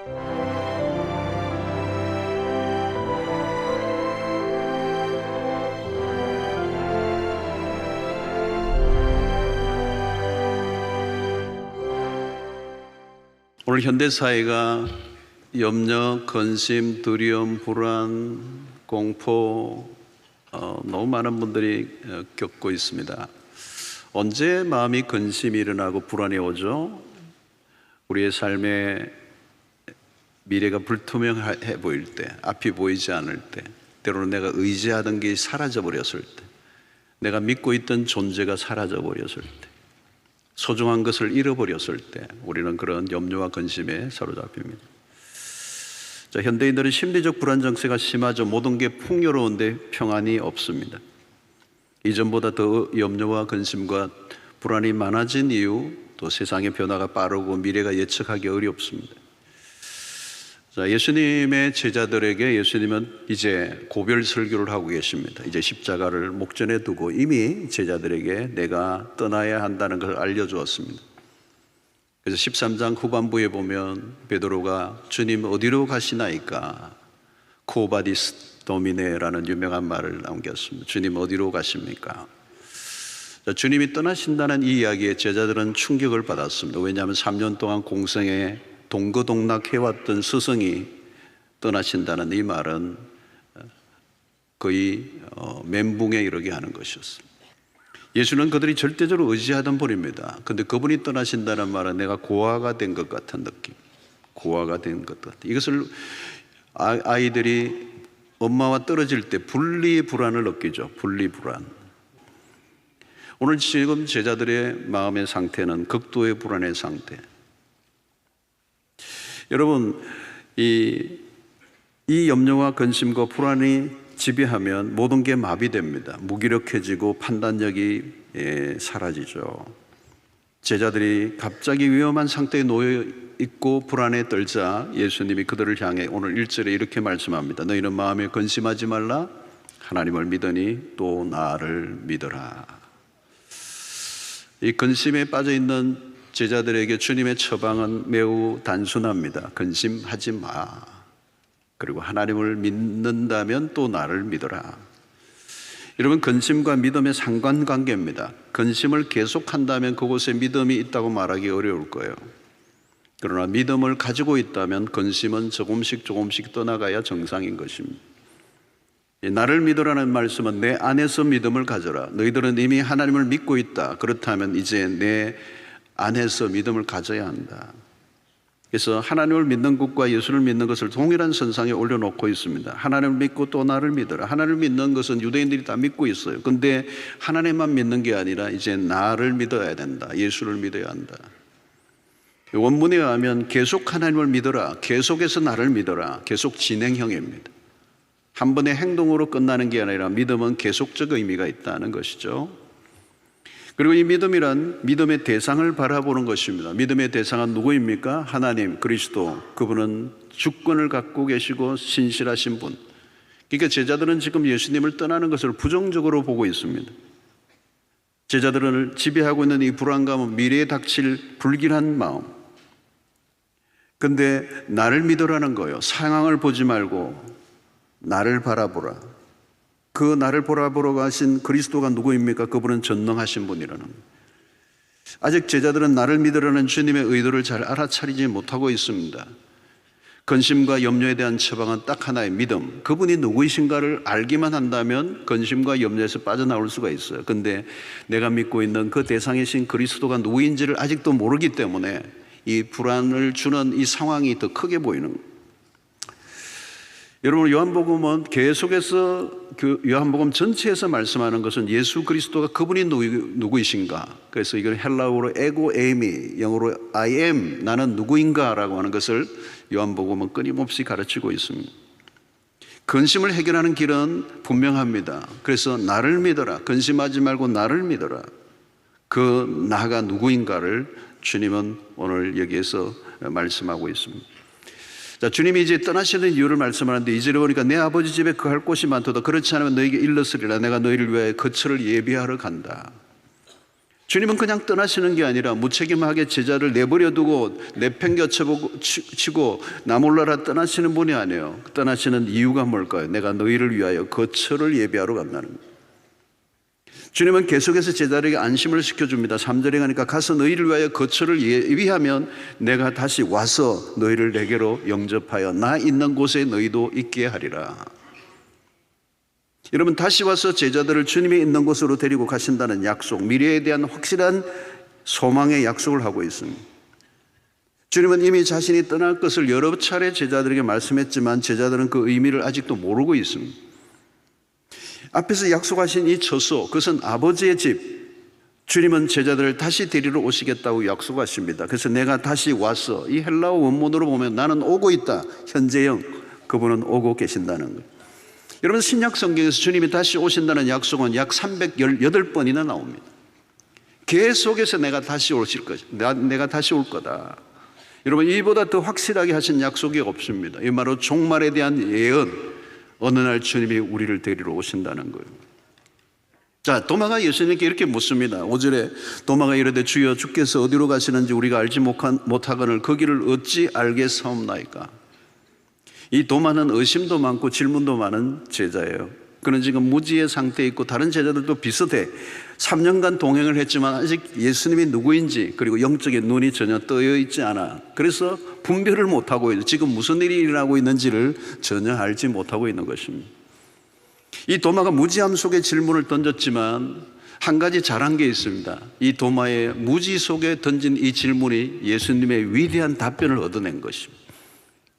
오늘 현대사회가 염려, 근심, 두려움, 불안, 공포 너무 많은 분들이 겪고 있습니다. 언제 마음이 근심이 일어나고 불안이 오죠? 우리의 삶의 미래가 불투명해 보일 때, 앞이 보이지 않을 때, 때로는 내가 의지하던 게 사라져 버렸을 때, 내가 믿고 있던 존재가 사라져 버렸을 때, 소중한 것을 잃어버렸을 때 우리는 그런 염려와 근심에 사로잡힙니다. 자, 현대인들은 심리적 불안 정세가 심하죠. 모든 게 풍요로운데 평안이 없습니다. 이전보다 더 염려와 근심과 불안이 많아진 이유, 또 세상의 변화가 빠르고 미래가 예측하기 어렵습니다. 자, 예수님의 제자들에게 예수님은 이제 고별 설교를 하고 계십니다. 이제 십자가를 목전에 두고 이미 제자들에게 내가 떠나야 한다는 것을 알려주었습니다. 그래서 13장 후반부에 보면 베드로가 주님 어디로 가시나이까? 코바디스 도미네라는 유명한 말을 남겼습니다. 주님 어디로 가십니까? 자, 주님이 떠나신다는 이 이야기에 제자들은 충격을 받았습니다. 왜냐하면 3년 동안 공생에 동거동락해왔던 스승이 떠나신다는 이 말은 거의 멘붕에 이르게 하는 것이었습니다. 예수는 그들이 절대적으로 의지하던 분입니다. 그런데 그분이 떠나신다는 말은 내가 고아가 된 것 같은 느낌, 고아가 된 것 같은, 이것을 아이들이 엄마와 떨어질 때 분리불안을 느끼죠. 분리불안. 오늘 지금 제자들의 마음의 상태는 극도의 불안의 상태. 여러분, 이 염려와 근심과 불안이 지배하면 모든 게 마비됩니다. 무기력해지고 판단력이 사라지죠. 제자들이 갑자기 위험한 상태에 놓여 있고 불안에 떨자 예수님이 그들을 향해 오늘 1절에 이렇게 말씀합니다. 너희는 마음에 근심하지 말라. 하나님을 믿으니 또 나를 믿어라. 이 근심에 빠져 있는 제자들에게 주님의 처방은 매우 단순합니다. 근심하지 마. 그리고 하나님을 믿는다면 또 나를 믿어라. 여러분, 근심과 믿음의 상관관계입니다. 근심을 계속한다면 그곳에 믿음이 있다고 말하기 어려울 거예요. 그러나 믿음을 가지고 있다면 근심은 조금씩 떠나가야 정상인 것입니다. 나를 믿으라는 말씀은 내 안에서 믿음을 가져라. 너희들은 이미 하나님을 믿고 있다. 그렇다면 이제 내 안에서 믿음을 가져야 한다. 그래서 하나님을 믿는 것과 예수를 믿는 것을 동일한 선상에 올려놓고 있습니다. 하나님을 믿고 또 나를 믿어라. 하나님을 믿는 것은 유대인들이 다 믿고 있어요. 근데 하나님만 믿는 게 아니라 이제 나를 믿어야 된다. 예수를 믿어야 한다. 원문에 의하면 계속 하나님을 믿어라, 계속해서 나를 믿어라, 계속 진행형입니다. 한 번의 행동으로 끝나는 게 아니라 믿음은 계속적 의미가 있다는 것이죠. 그리고 이 믿음이란 믿음의 대상을 바라보는 것입니다. 믿음의 대상은 누구입니까? 하나님, 그리스도. 그분은 주권을 갖고 계시고 신실하신 분. 그러니까 제자들은 지금 예수님을 떠나는 것을 부정적으로 보고 있습니다. 제자들을 지배하고 있는 이 불안감은 미래에 닥칠 불길한 마음. 근데 나를 믿으라는 거예요. 상황을 보지 말고 나를 바라보라. 그 나를 바라보러 가신 그리스도가 누구입니까? 그분은 전능하신 분이라는 거예요. 아직 제자들은 나를 믿으라는 주님의 의도를 잘 알아차리지 못하고 있습니다. 근심과 염려에 대한 처방은 딱 하나의 믿음. 그분이 누구이신가를 알기만 한다면 근심과 염려에서 빠져나올 수가 있어요. 근데 내가 믿고 있는 그 대상이신 그리스도가 누구인지를 아직도 모르기 때문에 이 불안을 주는 이 상황이 더 크게 보이는 거예요. 여러분, 요한복음은 계속해서 요한복음 전체에서 말씀하는 것은 예수 그리스도가 그분이 누구이신가. 그래서 이걸 헬라어로 에고 에이미, 영어로 I am, 나는 누구인가 라고 하는 것을 요한복음은 끊임없이 가르치고 있습니다. 근심을 해결하는 길은 분명합니다. 그래서 나를 믿어라. 근심하지 말고 나를 믿어라. 그 나가 누구인가를 주님은 오늘 여기에서 말씀하고 있습니다. 자, 주님이 이제 떠나시는 이유를 말씀하는데 2절에 보니까 내 아버지 집에 거할 곳이 많도다. 그렇지 않으면 너에게 일렀으리라. 내가 너희를 위하여 거처를 예비하러 간다. 주님은 그냥 떠나시는 게 아니라 무책임하게 제자를 내버려두고 내팽겨치고 나 몰라라 떠나시는 분이 아니에요. 떠나시는 이유가 뭘까요? 내가 너희를 위하여 거처를 예비하러 간다는 거예요. 주님은 계속해서 제자들에게 안심을 시켜줍니다. 3절에 가니까 가서 너희를 위하여 거처를 예비하면 내가 다시 와서 너희를 내게로 영접하여 나 있는 곳에 너희도 있게 하리라. 여러분, 다시 와서 제자들을 주님이 있는 곳으로 데리고 가신다는 약속, 미래에 대한 확실한 소망의 약속을 하고 있습니다. 주님은 이미 자신이 떠날 것을 여러 차례 제자들에게 말씀했지만 제자들은 그 의미를 아직도 모르고 있습니다. 앞에서 약속하신 이 처소, 그것은 아버지의 집. 주님은 제자들을 다시 데리러 오시겠다고 약속하십니다. 그래서 내가 다시 와서, 이 헬라어 원문으로 보면 나는 오고 있다, 현재형, 그분은 오고 계신다는 거예요. 여러분, 신약 성경에서 주님이 다시 오신다는 약속은 약 318번이나 나옵니다. 계속해서 내가 다시 오실 것이다. 내가 다시 올 거다. 여러분, 이보다 더 확실하게 하신 약속이 없습니다. 이 바로 종말에 대한 예언, 어느 날 주님이 우리를 데리러 오신다는 거예요. 자, 도마가 예수님께 이렇게 묻습니다. 5절에 도마가 이르되 주여 주께서 어디로 가시는지 우리가 알지 못하거늘 그 길을 어찌 알겠사옵나이까. 이 도마는 의심도 많고 질문도 많은 제자예요. 그는 지금 무지의 상태에 있고 다른 제자들도 비슷해. 3년간 동행을 했지만 아직 예수님이 누구인지 그리고 영적인 눈이 전혀 떠여 있지 않아. 그래서 분별을 못하고 있는, 지금 무슨 일이 일어나고 있는지를 전혀 알지 못하고 있는 것입니다. 이 도마가 무지함 속에 질문을 던졌지만 한 가지 잘한 게 있습니다. 이 도마의 무지 속에 던진 이 질문이 예수님의 위대한 답변을 얻어낸 것입니다.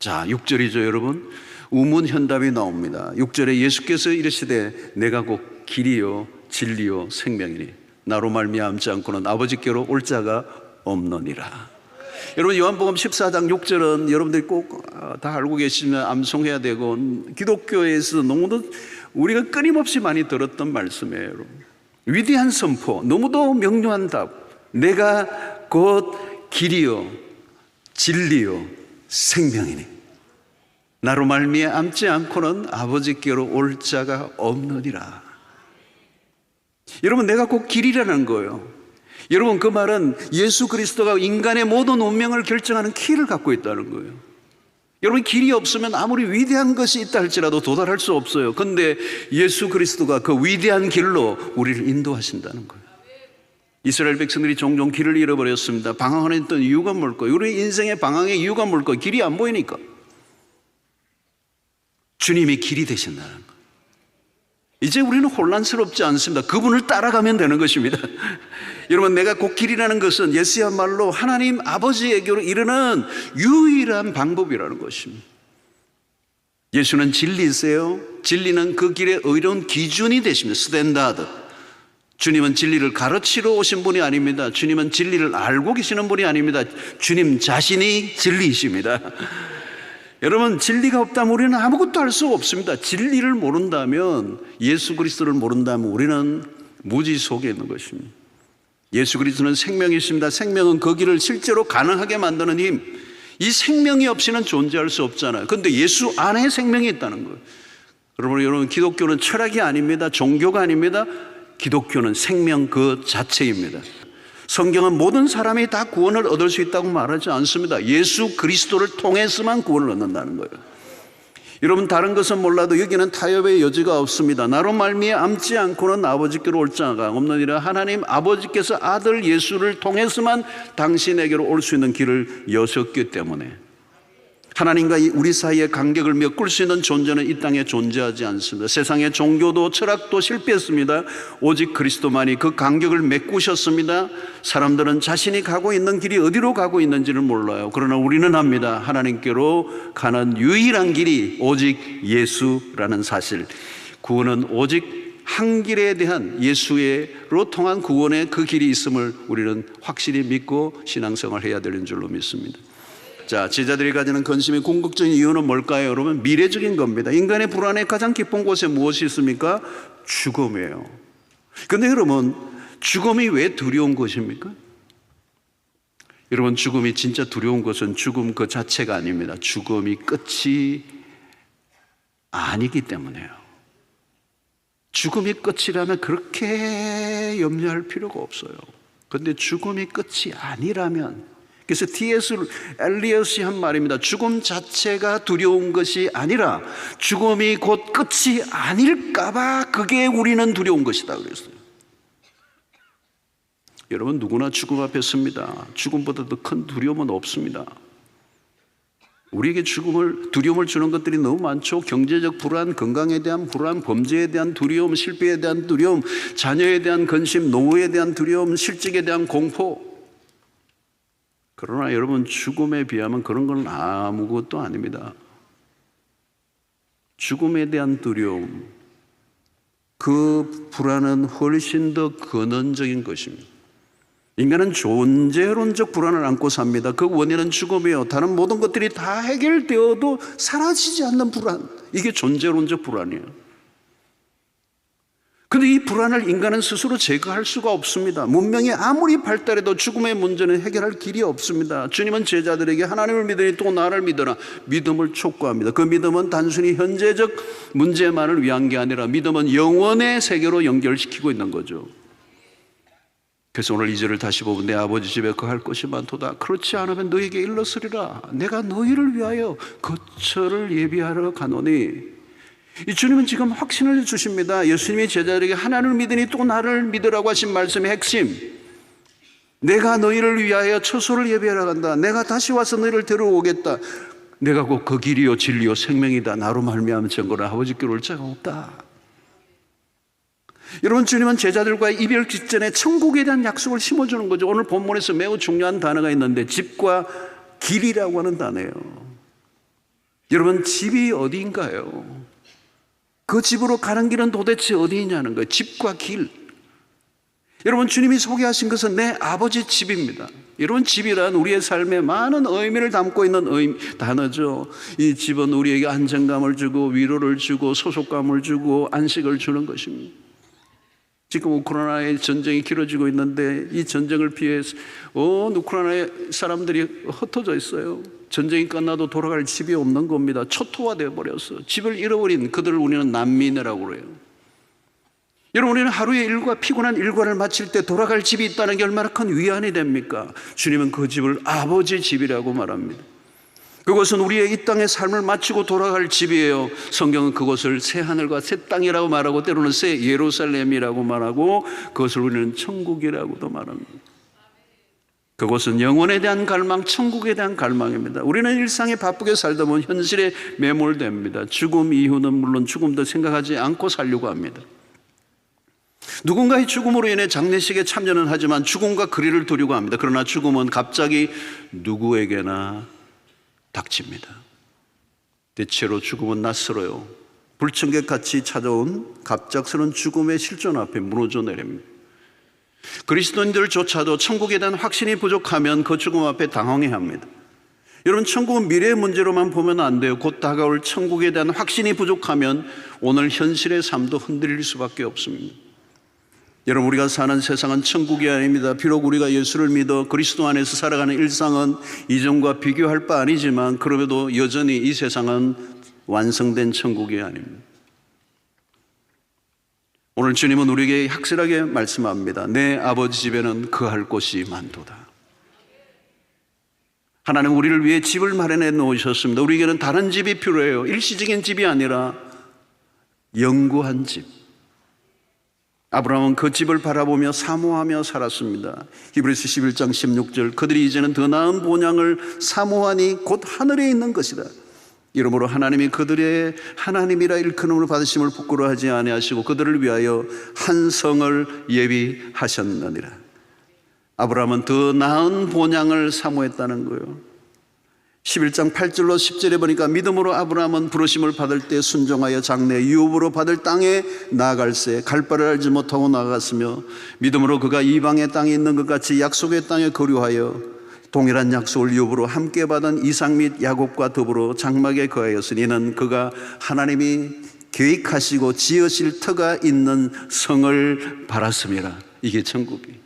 자, 6절이죠, 여러분. 우문현답이 나옵니다. 6절에 예수께서 이르시되 내가 곧 길이요 진리요 생명이니 나로 말미암지 않고는 아버지께로 올 자가 없느니라. 여러분, 요한복음 14장 6절은 여러분들이 꼭 다 알고 계시면 암송해야 되고 기독교에서 너무도 우리가 끊임없이 많이 들었던 말씀이에요. 여러분, 위대한 선포, 너무도 명료한 답. 내가 곧 길이요 진리요 생명이니 나로 말미암지 않고는 아버지께로 올 자가 없느니라. 여러분, 내가 꼭 길이라는 거예요. 여러분, 그 말은 예수 그리스도가 인간의 모든 운명을 결정하는 키를 갖고 있다는 거예요. 여러분, 길이 없으면 아무리 위대한 것이 있다 할지라도 도달할 수 없어요. 그런데 예수 그리스도가 그 위대한 길로 우리를 인도하신다는 거예요. 이스라엘 백성들이 종종 길을 잃어버렸습니다. 방황했던 이유가 뭘까요? 우리 인생의 방황의 이유가 뭘까요? 길이 안 보이니까. 주님이 길이 되신다는 거예요. 이제 우리는 혼란스럽지 않습니다. 그분을 따라가면 되는 것입니다. 여러분, 내가 곧 길이라는 것은 예수야말로 하나님 아버지에게로 이르는 유일한 방법이라는 것입니다. 예수는 진리세요. 진리는 그 길의 의로운 기준이 되십니다. 스탠다드. 주님은 진리를 가르치러 오신 분이 아닙니다. 주님은 진리를 알고 계시는 분이 아닙니다. 주님 자신이 진리이십니다. 여러분, 진리가 없다면 우리는 아무것도 할 수 없습니다. 진리를 모른다면, 예수 그리스도를 모른다면 우리는 무지 속에 있는 것입니다. 예수 그리스도는 생명이십니다. 생명은 그 길을 실제로 가능하게 만드는 힘. 이 생명이 없이는 존재할 수 없잖아요. 그런데 예수 안에 생명이 있다는 거예요. 여러분, 기독교는 철학이 아닙니다. 종교가 아닙니다. 기독교는 생명 그 자체입니다. 성경은 모든 사람이 다 구원을 얻을 수 있다고 말하지 않습니다. 예수 그리스도를 통해서만 구원을 얻는다는 거예요. 여러분, 다른 것은 몰라도 여기는 타협의 여지가 없습니다. 나로 말미암지 않고는 아버지께로 올 자가 없느니라. 하나님 아버지께서 아들 예수를 통해서만 당신에게로 올 수 있는 길을 여셨기 때문에 하나님과 우리 사이의 간격을 메꿀 수 있는 존재는 이 땅에 존재하지 않습니다. 세상의 종교도 철학도 실패했습니다. 오직 그리스도만이 그 간격을 메꾸셨습니다. 사람들은 자신이 가고 있는 길이 어디로 가고 있는지를 몰라요. 그러나 우리는 압니다. 하나님께로 가는 유일한 길이 오직 예수라는 사실. 구원은 오직 한 길에 대한 예수로 통한 구원의 그 길이 있음을 우리는 확실히 믿고 신앙생활을 해야 되는 줄로 믿습니다. 자, 제자들이 가지는 근심의 궁극적인 이유는 뭘까요? 여러분, 미래적인 겁니다. 인간의 불안의 가장 깊은 곳에 무엇이 있습니까? 죽음이에요. 그런데 여러분, 죽음이 왜 두려운 것입니까? 여러분, 죽음이 진짜 두려운 것은 죽음 그 자체가 아닙니다. 죽음이 끝이 아니기 때문에요. 죽음이 끝이라면 그렇게 염려할 필요가 없어요. 그런데 죽음이 끝이 아니라면, 그래서 T.S. 엘리엇이 한 말입니다. 죽음 자체가 두려운 것이 아니라 죽음이 곧 끝이 아닐까봐 그게 우리는 두려운 것이다 그랬어요. 여러분, 누구나 죽음 앞에 섭니다. 죽음보다 더 큰 두려움은 없습니다. 우리에게 두려움을 주는 것들이 너무 많죠. 경제적 불안, 건강에 대한 불안, 범죄에 대한 두려움, 실패에 대한 두려움, 자녀에 대한 근심, 노후에 대한 두려움, 실직에 대한 공포. 그러나 여러분, 죽음에 비하면 그런 건 아무것도 아닙니다. 죽음에 대한 두려움, 그 불안은 훨씬 더 근원적인 것입니다. 인간은 존재론적 불안을 안고 삽니다. 그 원인은 죽음이요, 다른 모든 것들이 다 해결되어도 사라지지 않는 불안, 이게 존재론적 불안이에요. 그런데 이 불안을 인간은 스스로 제거할 수가 없습니다. 문명이 아무리 발달해도 죽음의 문제는 해결할 길이 없습니다. 주님은 제자들에게 하나님을 믿으니 또 나를 믿어라, 믿음을 촉구합니다. 그 믿음은 단순히 현재적 문제만을 위한 게 아니라 믿음은 영원의 세계로 연결시키고 있는 거죠. 그래서 오늘 2절을 다시 보면 내 아버지 집에 거할 것이 많도다. 그렇지 않으면 너에게 일렀으리라. 내가 너희를 위하여 거처를 예비하러 가노니. 이 주님은 지금 확신을 주십니다. 예수님이 제자들에게 하나님을 믿으니 또 나를 믿으라고 하신 말씀의 핵심, 내가 너희를 위하여 처소를 예비하러 간다. 내가 다시 와서 너희를 데려오겠다. 내가 곧 그 길이요 진리요 생명이다. 나로 말미암아 전거라 아버지께로 올 자가 없다. 여러분, 주님은 제자들과의 이별 직전에 천국에 대한 약속을 심어주는 거죠. 오늘 본문에서 매우 중요한 단어가 있는데 집과 길이라고 하는 단어예요. 여러분, 집이 어디인가요? 그 집으로 가는 길은 도대체 어디냐는 거예요. 집과 길. 여러분, 주님이 소개하신 것은 내 아버지 집입니다. 여러분, 집이란 우리의 삶에 많은 의미를 담고 있는 단어죠. 이 집은 우리에게 안정감을 주고 위로를 주고 소속감을 주고 안식을 주는 것입니다. 지금 우크라이나의 전쟁이 길어지고 있는데 이 전쟁을 피해서 우크라이나의 사람들이 흩어져 있어요. 전쟁이 끝나도 돌아갈 집이 없는 겁니다. 초토화되어 버렸어. 집을 잃어버린 그들을 우리는 난민이라고 그래요. 여러분, 우리는 하루의 일과 피곤한 일과를 마칠 때 돌아갈 집이 있다는 게 얼마나 큰 위안이 됩니까? 주님은 그 집을 아버지 집이라고 말합니다. 그것은 우리의 이 땅의 삶을 마치고 돌아갈 집이에요. 성경은 그것을 새 하늘과 새 땅이라고 말하고 때로는 새 예루살렘이라고 말하고 그것을 우리는 천국이라고도 말합니다. 그것은 영혼에 대한 갈망, 천국에 대한 갈망입니다. 우리는 일상에 바쁘게 살다 보면 현실에 매몰됩니다. 죽음 이후는 물론 죽음도 생각하지 않고 살려고 합니다. 누군가의 죽음으로 인해 장례식에 참여는 하지만 죽음과 거리를 두려고 합니다. 그러나 죽음은 갑자기 누구에게나 닥칩니다. 대체로 죽음은 낯설어요. 불청객같이 찾아온 갑작스러운 죽음의 실존 앞에 무너져 내립니다. 그리스도인들조차도 천국에 대한 확신이 부족하면 그 죽음 앞에 당황해야 합니다. 여러분, 천국은 미래의 문제로만 보면 안 돼요. 곧 다가올 천국에 대한 확신이 부족하면 오늘 현실의 삶도 흔들릴 수밖에 없습니다. 여러분, 우리가 사는 세상은 천국이 아닙니다. 비록 우리가 예수를 믿어 그리스도 안에서 살아가는 일상은 이전과 비교할 바 아니지만 그럼에도 여전히 이 세상은 완성된 천국이 아닙니다. 오늘 주님은 우리에게 확실하게 말씀합니다. 내 아버지 집에는 거할 곳이 많도다. 하나님 우리를 위해 집을 마련해 놓으셨습니다. 우리에게는 다른 집이 필요해요. 일시적인 집이 아니라 영구한 집. 아브라함은 그 집을 바라보며 사모하며 살았습니다. 히브리서 11장 16절, 그들이 이제는 더 나은 본향을 사모하니 곧 하늘에 있는 것이다. 이러므로 하나님이 그들의 하나님이라 일컬음을 받으심을 부끄러워하지 아니하시고 그들을 위하여 한 성을 예비하셨느니라. 아브라함은 더 나은 본향을 사모했다는 거예요. 11장 8절로 10절에 보니까 믿음으로 아브라함은 부르심을 받을 때 순종하여 장래 유업으로 받을 땅에 나아갈새 갈 바를 알지 못하고 나아갔으며 믿음으로 그가 이방의 땅에 있는 것 같이 약속의 땅에 거류하여 동일한 약속을 유업으로 함께 받은 이삭 및 야곱과 더불어 장막에 거하였으니 이는 그가 하나님이 계획하시고 지으실 터가 있는 성을 바랐음이라. 이게 천국이.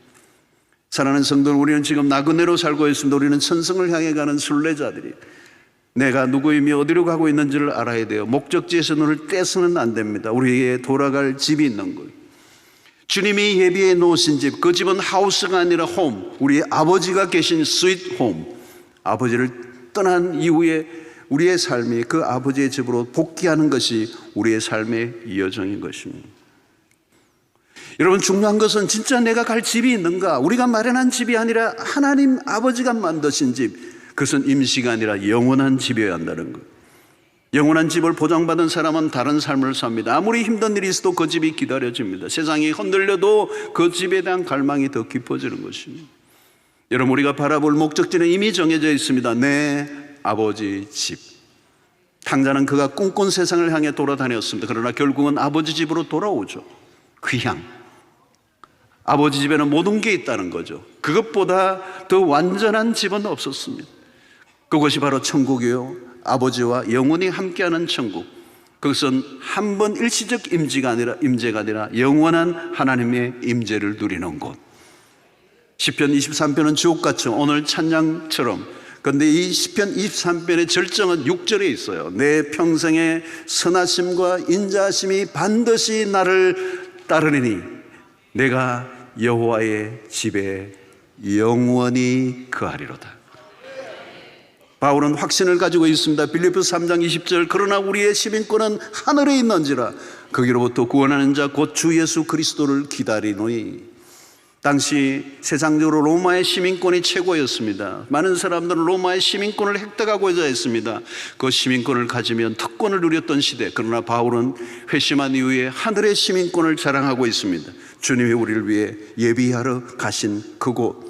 사랑하는 성도는 우리는 지금 나그네로 살고 있습니다. 우리는 천성을 향해 가는 순례자들이 내가 누구이며 어디로 가고 있는지를 알아야 돼요. 목적지에서 눈을 떼서는 안 됩니다. 우리에게 돌아갈 집이 있는 거예요. 주님이 예비해 놓으신 집, 그 집은 하우스가 아니라 홈, 우리 아버지가 계신 스윗 홈. 아버지를 떠난 이후에 우리의 삶이 그 아버지의 집으로 복귀하는 것이 우리의 삶의 여정인 것입니다. 여러분, 중요한 것은 진짜 내가 갈 집이 있는가? 우리가 마련한 집이 아니라 하나님 아버지가 만드신 집, 그것은 임시가 아니라 영원한 집이어야 한다는 것. 영원한 집을 보장받은 사람은 다른 삶을 삽니다. 아무리 힘든 일이 있어도 그 집이 기다려집니다. 세상이 흔들려도 그 집에 대한 갈망이 더 깊어지는 것입니다. 여러분, 우리가 바라볼 목적지는 이미 정해져 있습니다. 내 아버지 집. 탕자는 그가 꿈꾼 세상을 향해 돌아다녔습니다. 그러나 결국은 아버지 집으로 돌아오죠. 그 향. 아버지 집에는 모든 게 있다는 거죠. 그것보다 더 완전한 집은 없었습니다. 그것이 바로 천국이요, 아버지와 영원히 함께하는 천국. 그것은 한 번 일시적 임재가 아니라 영원한 하나님의 임재를 누리는 곳. 시편 23편은 주옥같이 오늘 찬양처럼. 그런데 이 시편 23편의 절정은 6절에 있어요. 내 평생의 선하심과 인자하심이 반드시 나를 따르리니 내가 여호와의 집에 영원히 거하리로다. 바울은 확신을 가지고 있습니다. 빌립보서 3장 20절, 그러나 우리의 시민권은 하늘에 있는지라 거기로부터 구원하는 자 곧 주 예수 그리스도를 기다리노니. 당시 세상적으로 로마의 시민권이 최고였습니다. 많은 사람들은 로마의 시민권을 획득하고자 했습니다. 그 시민권을 가지면 특권을 누렸던 시대. 그러나 바울은 회심한 이후에 하늘의 시민권을 자랑하고 있습니다. 주님이 우리를 위해 예비하러 가신 그곳,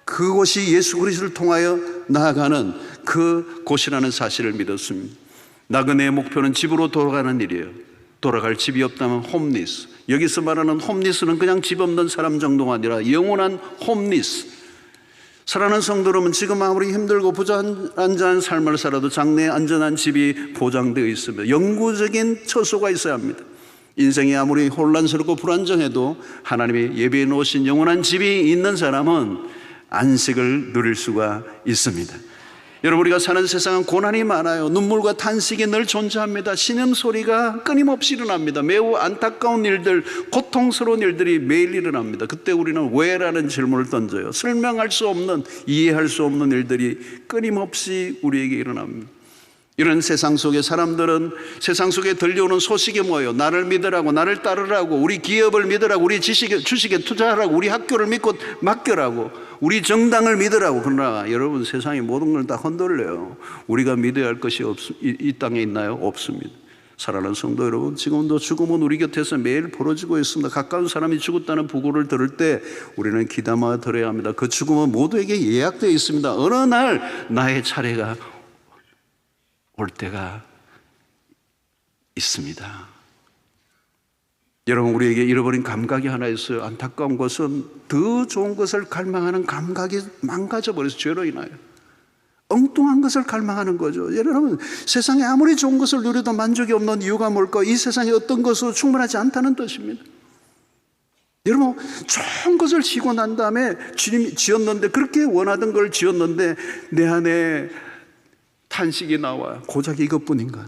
그곳이 예수 그리스도를 통하여 나아가는 그 곳이라는 사실을 믿었습니다. 나그네의 목표는 집으로 돌아가는 일이에요. 돌아갈 집이 없다면 홈리스. 여기서 말하는 홈리스는 그냥 집 없는 사람 정도가 아니라 영원한 홈리스. 사랑하는 성도 여러분, 지금 아무리 힘들고 부자한자한 삶을 살아도 장래에 안전한 집이 보장되어 있습니다. 영구적인 처소가 있어야 합니다. 인생이 아무리 혼란스럽고 불안정해도 하나님이 예비해 놓으신 영원한 집이 있는 사람은 안식을 누릴 수가 있습니다. 여러분, 우리가 사는 세상은 고난이 많아요. 눈물과 탄식이 늘 존재합니다. 신음소리가 끊임없이 일어납니다. 매우 안타까운 일들, 고통스러운 일들이 매일 일어납니다. 그때 우리는 왜라는 질문을 던져요. 설명할 수 없는, 이해할 수 없는 일들이 끊임없이 우리에게 일어납니다. 이런 세상 속에 사람들은 세상 속에 들려오는 소식이 뭐예요? 나를 믿으라고, 나를 따르라고, 우리 기업을 믿으라고, 우리 주식에 투자하라고, 우리 학교를 믿고 맡겨라고, 우리 정당을 믿으라고. 그러나 여러분, 세상이 모든 걸 다 흔들려요. 우리가 믿어야 할 것이 이 땅에 있나요? 없습니다. 사랑하는 성도 여러분, 지금도 죽음은 우리 곁에서 매일 벌어지고 있습니다. 가까운 사람이 죽었다는 보고를 들을 때 우리는 귀담아 들어야 합니다. 그 죽음은 모두에게 예약되어 있습니다. 어느 날 나의 차례가 올 때가 있습니다. 여러분, 우리에게 잃어버린 감각이 하나 있어요. 안타까운 것은 더 좋은 것을 갈망하는 감각이 망가져 버려서 죄로 인하여 엉뚱한 것을 갈망하는 거죠. 여러분, 세상에 아무리 좋은 것을 누려도 만족이 없는 이유가 뭘까? 이 세상에 어떤 것으로 충분하지 않다는 뜻입니다. 여러분, 좋은 것을 지고 난 다음에 주님이 지었는데, 그렇게 원하던 걸 지었는데 내 안에 탄식이 나와. 고작 이것뿐인가?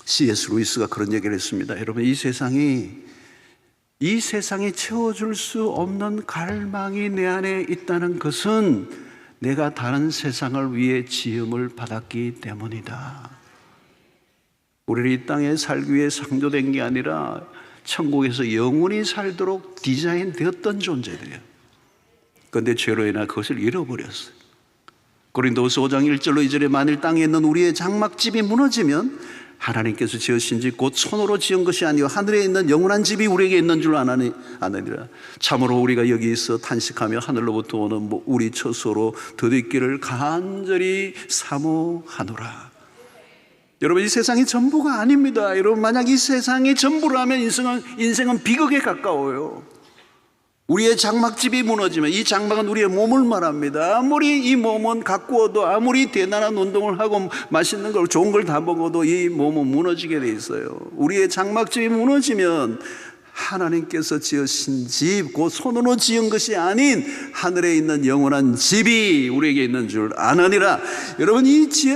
C.S. 루이스가 그런 얘기를 했습니다. 여러분, 이 세상이 채워줄 수 없는 갈망이 내 안에 있다는 것은 내가 다른 세상을 위해 지음을 받았기 때문이다. 우리는 이 땅에 살기 위해 창조된 게 아니라 천국에서 영원히 살도록 디자인되었던 존재들이에요. 그런데 죄로 인해 그것을 잃어버렸어요. 고린도후서 5장 1절로 2절에 만일 땅에 있는 우리의 장막집이 무너지면 하나님께서 지으신 집 곧 손으로 지은 것이 아니요 하늘에 있는 영원한 집이 우리에게 있는 줄 아느니라. 참으로 우리가 여기 있어 탄식하며 하늘로부터 오는 우리 처소로 더디기를 간절히 사모하노라. 여러분, 이 세상이 전부가 아닙니다. 여러분, 만약 이 세상이 전부라면 인생은 비극에 가까워요. 우리의 장막집이 무너지면, 이 장막은 우리의 몸을 말합니다. 아무리 이 몸은 가꾸어도, 아무리 대단한 운동을 하고 맛있는 걸, 좋은 걸 다 먹어도 이 몸은 무너지게 돼 있어요. 우리의 장막집이 무너지면 하나님께서 지으신 집, 그 손으로 지은 것이 아닌 하늘에 있는 영원한 집이 우리에게 있는 줄 아느니라. 여러분,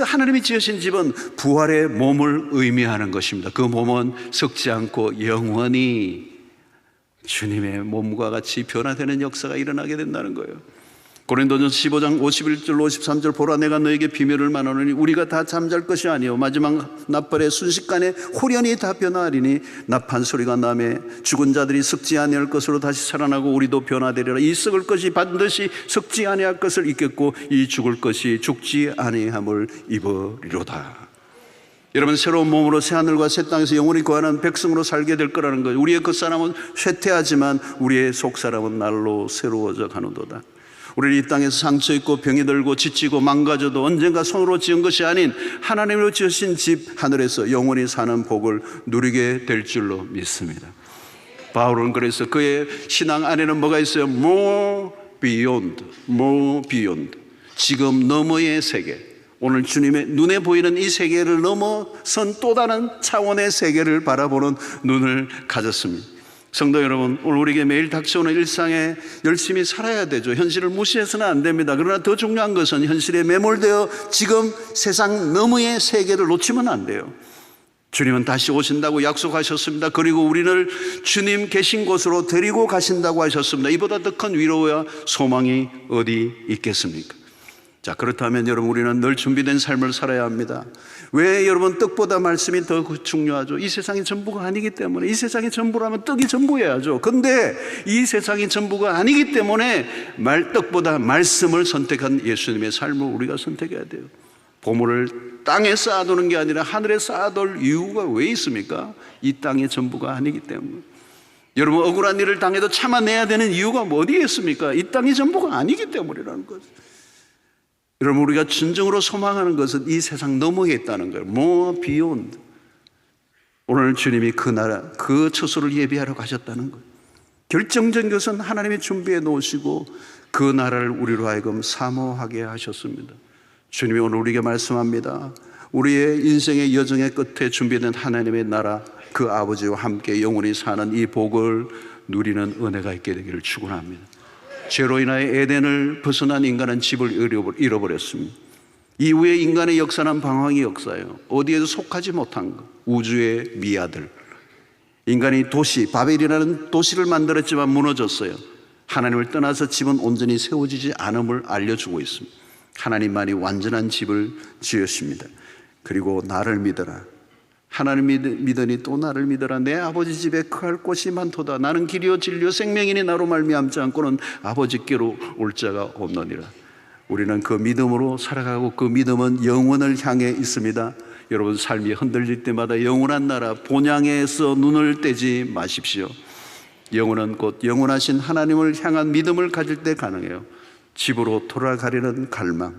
하나님이 지으신 집은 부활의 몸을 의미하는 것입니다. 그 몸은 썩지 않고 영원히 주님의 몸과 같이 변화되는 역사가 일어나게 된다는 거예요. 고린도전서 15장 51절 53절 보라 내가 너에게 비밀을 말하노니 우리가 다 잠잘 것이 아니요 마지막 납발에 순식간에 홀연히 다 변화하리니 나판 소리가 나매 죽은 자들이 썩지 아니할 것으로 다시 살아나고 우리도 변화되리라. 이 썩을 것이 반드시 썩지 아니할 것을 입겠고 이 죽을 것이 죽지 아니함을 입으리로다. 여러분, 새로운 몸으로 새하늘과 새 땅에서 영원히 거하는 백성으로 살게 될 거라는 거예요. 우리의 겉사람은 쇠퇴하지만 우리의 속사람은 날로 새로워져 가는도다. 우리는 이 땅에서 상처 있고 병이 들고 지치고 망가져도 언젠가 손으로 지은 것이 아닌 하나님으로 지으신 집 하늘에서 영원히 사는 복을 누리게 될 줄로 믿습니다. 바울은 그래서 그의 신앙 안에는 뭐가 있어요? More beyond, more beyond. 지금 너머의 세계, 오늘 주님의 눈에 보이는 이 세계를 넘어선 또 다른 차원의 세계를 바라보는 눈을 가졌습니다. 성도 여러분, 오늘 우리에게 매일 닥쳐오는 일상에 열심히 살아야 되죠. 현실을 무시해서는 안 됩니다. 그러나 더 중요한 것은 현실에 매몰되어 지금 세상 너머의 세계를 놓치면 안 돼요. 주님은 다시 오신다고 약속하셨습니다. 그리고 우리를 주님 계신 곳으로 데리고 가신다고 하셨습니다. 이보다 더 큰 위로와 소망이 어디 있겠습니까? 자, 그렇다면 여러분, 우리는 늘 준비된 삶을 살아야 합니다. 왜 여러분 떡보다 말씀이 더 중요하죠? 이 세상이 전부가 아니기 때문에. 이 세상이 전부라면 떡이 전부여야죠. 근데 이 세상이 전부가 아니기 때문에 떡보다 말씀을 선택한 예수님의 삶을 우리가 선택해야 돼요. 보물을 땅에 쌓아두는 게 아니라 하늘에 쌓아둘 이유가 왜 있습니까? 이 땅의 전부가 아니기 때문에. 여러분, 억울한 일을 당해도 참아내야 되는 이유가 뭐 어디에 있습니까? 이 땅이 전부가 아니기 때문이라는 거죠. 여러분, 우리가 진정으로 소망하는 것은 이 세상 너머에 있다는 거예요. More beyond. 오늘 주님이 그 나라, 그 처소를 예비하러 가셨다는 거예요. 결정적인 것은 하나님이 준비해 놓으시고 그 나라를 우리로 하여금 사모하게 하셨습니다. 주님이 오늘 우리에게 말씀합니다. 우리의 인생의 여정의 끝에 준비된 하나님의 나라, 그 아버지와 함께 영원히 사는 이 복을 누리는 은혜가 있게 되기를 축원합니다. 죄로 인하여 에덴을 벗어난 인간은 집을 잃어버렸습니다. 이후에 인간의 역사는 방황의 역사예요. 어디에도 속하지 못한 것, 우주의 미아들. 인간이 도시, 바벨이라는 도시를 만들었지만 무너졌어요. 하나님을 떠나서 집은 온전히 세워지지 않음을 알려주고 있습니다. 하나님만이 완전한 집을 지으십니다. 그리고 나를 믿어라. 하나님 믿으니 또 나를 믿어라. 내 아버지 집에 거할 곳이 많도다. 나는 길이요 진리요 생명이니 나로 말미암지 않고는 아버지께로 올 자가 없느니라. 우리는 그 믿음으로 살아가고 그 믿음은 영원을 향해 있습니다. 여러분, 삶이 흔들릴 때마다 영원한 나라 본향에서 눈을 떼지 마십시오. 영원은 곧 영원하신 하나님을 향한 믿음을 가질 때 가능해요. 집으로 돌아가려는 갈망,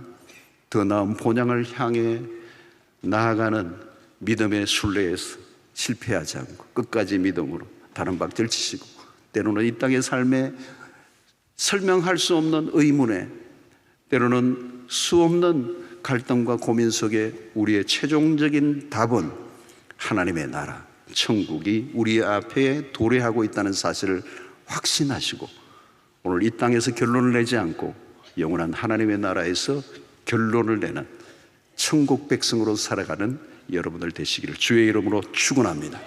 더 나은 본향을 향해 나아가는 믿음의 순례에서 실패하지 않고 끝까지 믿음으로 다른 박질 치시고, 때로는 이 땅의 삶에 설명할 수 없는 의문에, 때로는 수없는 갈등과 고민 속에 우리의 최종적인 답은 하나님의 나라, 천국이 우리 앞에 도래하고 있다는 사실을 확신하시고 오늘 이 땅에서 결론을 내지 않고 영원한 하나님의 나라에서 결론을 내는 천국 백성으로 살아가는 여러분들 되시기를 주의 이름으로 축원합니다.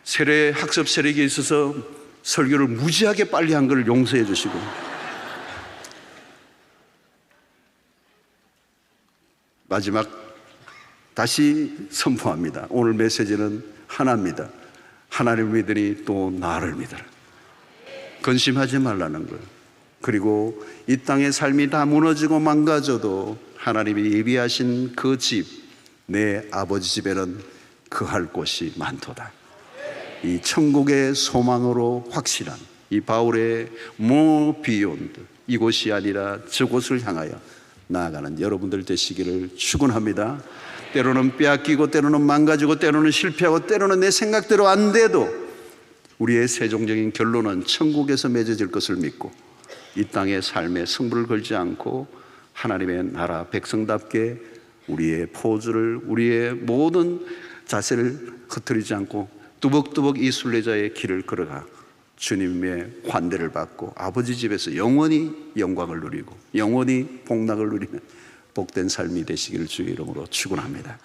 세례 학습 세력에 있어서 설교를 무지하게 빨리 한 걸 용서해 주시고, 마지막 다시 선포합니다. 오늘 메시지는 하나입니다. 하나님을 믿으니 또 나를 믿어라. 근심하지 말라는 거예요. 그리고 이 땅의 삶이 다 무너지고 망가져도 하나님이 예비하신 그 집, 내 아버지 집에는 거할 곳이 많도다. 이 천국의 소망으로 확실한 이 바울의 more beyond, 이곳이 아니라 저곳을 향하여 나아가는 여러분들 되시기를 축원합니다. 때로는 빼앗기고 때로는 망가지고 때로는 실패하고 때로는 내 생각대로 안 돼도 우리의 최종적인 결론은 천국에서 맺어질 것을 믿고 이 땅의 삶에 승부를 걸지 않고 하나님의 나라 백성답게 우리의 포즈를, 우리의 모든 자세를 흐트리지 않고 뚜벅뚜벅 이 순례자의 길을 걸어가 주님의 환대를 받고 아버지 집에서 영원히 영광을 누리고 영원히 복락을 누리는 복된 삶이 되시기를 주의 이름으로 축원합니다.